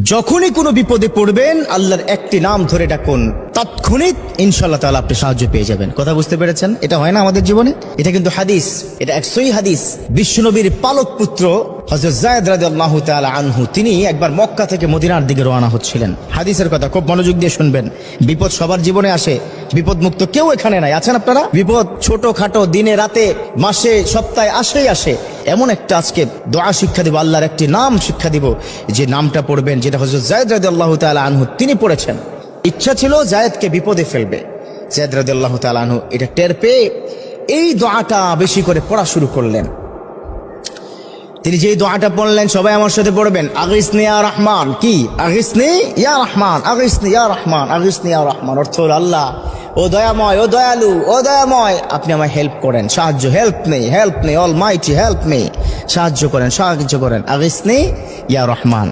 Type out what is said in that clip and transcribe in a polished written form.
যখনই কোনো বিপদে পড়বেন আল্লাহর একটি নাম ধরে ডাকুন, তাৎক্ষণিক ইনশাআল্লাহ তাআলা আপনি সাহায্য পেয়ে যাবেন। কথা বুঝতে পেরেছেন? এটা হয় না আমাদের জীবনে? এটা কিন্তু হাদিস, এটা এক সহিহ হাদিস। বিশ্বনবীর পালক পুত্র হযরত যায়েদ রাদিয়াল্লাহু তাআলা আনহু, তিনি একবার মক্কা থেকে মদিনার দিকে রওনা হচ্ছিলেন। হাদিসের কথা খুব মনোযোগ দিয়ে শুনবেন। বিপদ সবার জীবনে আসে, বিপদ মুক্ত কেউ এখানে নাই। আছেন আপনারা? বিপদ ছোট খাটো দিনে রাতে মাসে সপ্তাহে আসে। এমন একটা আজকে দোয়া শিক্ষা দিব, আল্লাহর একটি নাম শিক্ষা দিব, যে নামটা পড়বেন, যেটা হযরত যায়েদ রাদিয়াল্লাহু তাআলা আনহু তিনি পড়েছেন। ইচ্ছা ছিল যায়েদকে বিপদে ফেলবে। যায়েদ রাদিয়াল্লাহু তাআলা আনহু এটা টের পেয়ে এই দোয়াটা বেশি করে পড়া শুরু করলেন। তিনি যেই দোয়াটা পড়লেন, সবাই আমার সাথে পড়বেন, আগিসনি ইয়া রহমান। কি? আগিসনি ইয়া রহমান, আগিসনি ইয়া রহমান, আগিসনি ইয়া রহমান। অর্থ হলো, আল্লাহ ও দয়াময়, ও দয়ালু, ও দয়াময়, আপনি আমায় হেল্প করেন, সাহায্য, help me, Almighty help me, সাহায্য করেন। আগিসনি ইয়া রহমান।